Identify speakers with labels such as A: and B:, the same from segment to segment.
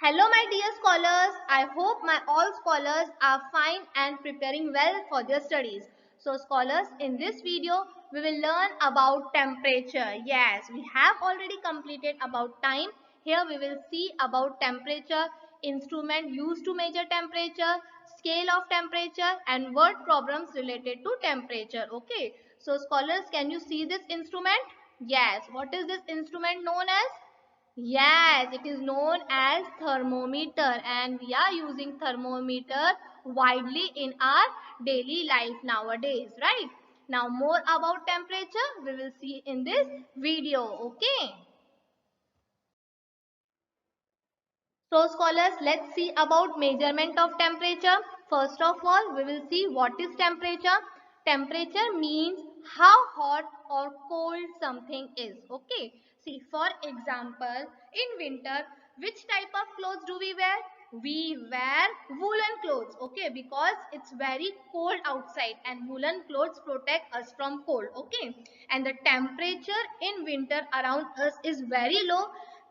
A: Hello my dear scholars, I hope my all scholars are fine and preparing well for their studies. So scholars, in this video we will learn about temperature. Yes, we have already completed about time. Here we will see about temperature, instrument used to measure temperature, scale of temperature and word problems related to temperature. Okay, so scholars, can you see this instrument? Yes, what is this instrument known as? Yes, it is known as thermometer and we are using thermometer widely in our daily life nowadays, right? Now more about temperature we will see in this video, okay? So scholars, let's see about measurement of temperature. First of all, we will see what is temperature. Temperature means how hot or cold something is. Okay. See, for example, in winter, which type of clothes do we wear? We wear woolen clothes. Okay, because it's very cold outside and woolen clothes protect us from cold. Okay, and the temperature in winter around us is very low.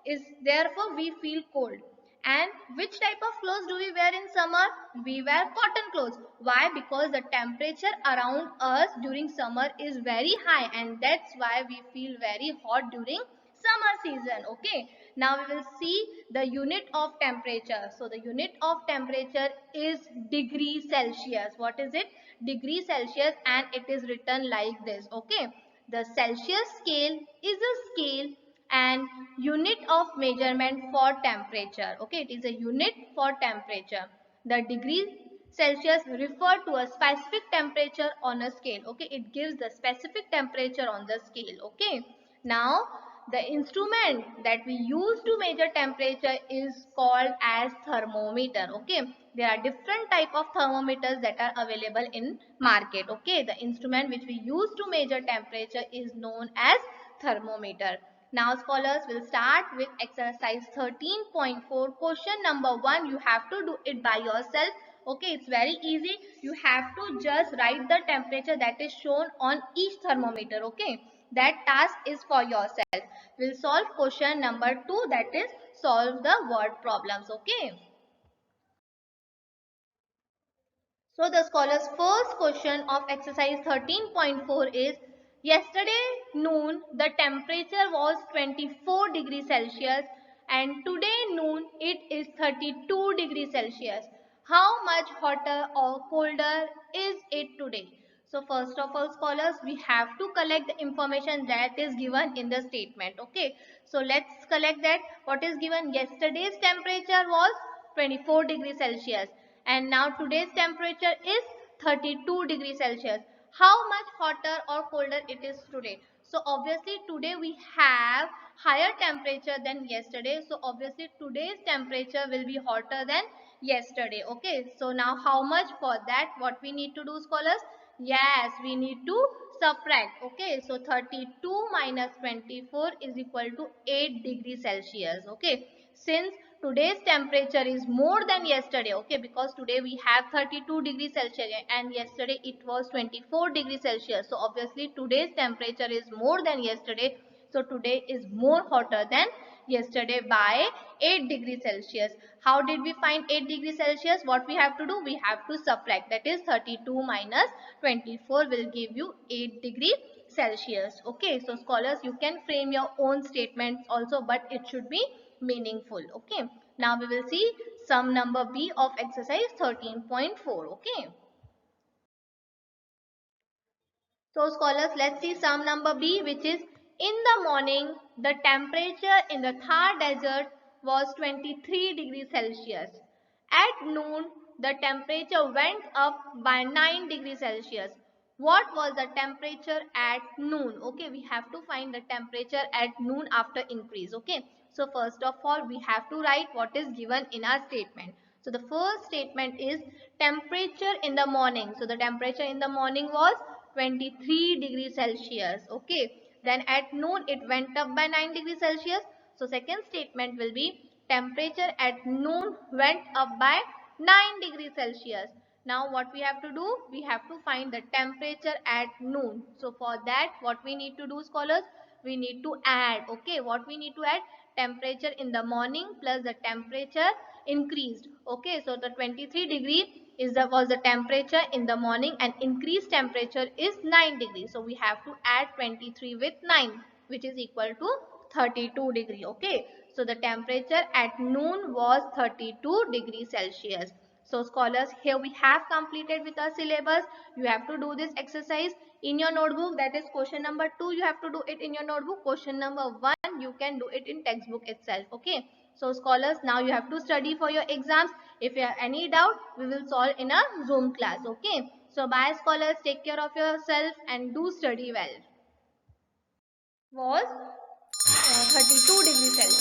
A: Is therefore we feel cold. And which type of clothes do we wear in summer? We wear cotton clothes. Why? Because the temperature around us during summer is very high and that's why we feel very hot during summer season. Okay. Now we will see the unit of temperature. So the unit of temperature is degree Celsius. What is it? Degree Celsius, and it is written like this. Okay. The Celsius scale is a scale and unit of measurement for temperature. Okay, it is a unit for temperature. The degree Celsius refer to a specific temperature on a scale. Okay, it gives the specific temperature on the scale. Okay, now the instrument that we use to measure temperature is called as thermometer. Okay, there are different type of thermometers that are available in market. Okay, the instrument which we use to measure temperature is known as thermometer. Now scholars will start with exercise 13.4. Question number 1. You have to do it by yourself. Okay, it's very easy. You have to just write the temperature that is shown on each thermometer. Okay, that task is for yourself. We'll solve question number 2, that is solve the word problems. Okay. So the scholar's first question of exercise 13.4 is, yesterday noon the temperature was 24 degrees Celsius and today noon it is 32 degrees Celsius. How much hotter or colder is it today? So first of all scholars, we have to collect the information that is given in the statement. Okay. So let's collect that. What is given? Yesterday's temperature was 24 degrees Celsius and now today's temperature is 32 degrees Celsius. How much hotter or colder it is today? So obviously today we have higher temperature than yesterday. So obviously today's temperature will be hotter than yesterday. Okay. So now how much? For that what we need to do scholars? Yes, we need to subtract. Okay. So 32 minus 24 is equal to 8 degrees Celsius. Okay. Since today's temperature is more than yesterday, okay, because today we have 32 degrees Celsius and yesterday it was 24 degrees Celsius. So obviously today's temperature is more than yesterday. So today is more hotter than yesterday by 8 degrees Celsius. How did we find 8 degrees Celsius? What we have to do? We have to subtract. That is 32 minus 24 will give you 8 degrees Celsius. Okay, so scholars, you can frame your own statements also, but it should be meaningful. Okay, now we will see sum number B of exercise 13.4. Okay, so scholars, let's see sum number B, which is, in the morning the temperature in the Thar desert was 23 degrees Celsius. At noon the temperature went up by 9 degrees Celsius. What was the temperature at noon? Okay, we have to find the temperature at noon after increase. Okay, so first of all we have to write what is given in our statement. So the first statement is temperature in the morning. So the temperature in the morning was 23 degrees Celsius. Okay, then at noon it went up by 9 degrees Celsius. So second statement will be temperature at noon went up by 9 degrees Celsius. Now what we have to do? We have to find the temperature at noon. So for that what we need to do scholars? We need to add. Okay, what we need to add? temperature in the morning plus the temperature increased. Okay, so the 23 degree was the temperature in the morning and increased temperature is 9 degrees. So we have to add 23 with 9, which is equal to 32 degree. Okay, so the temperature at noon was 32 degrees Celsius. So scholars, here we have completed with our syllabus. You have to do this exercise in your notebook. That is question number 2. You have to do it in your notebook. Question number 1, you can do it in textbook itself. Okay. So scholars, now you have to study for your exams. If you have any doubt, we will solve in a Zoom class. Okay. So bye scholars. Take care of yourself and do study well. Was 32 degrees Celsius.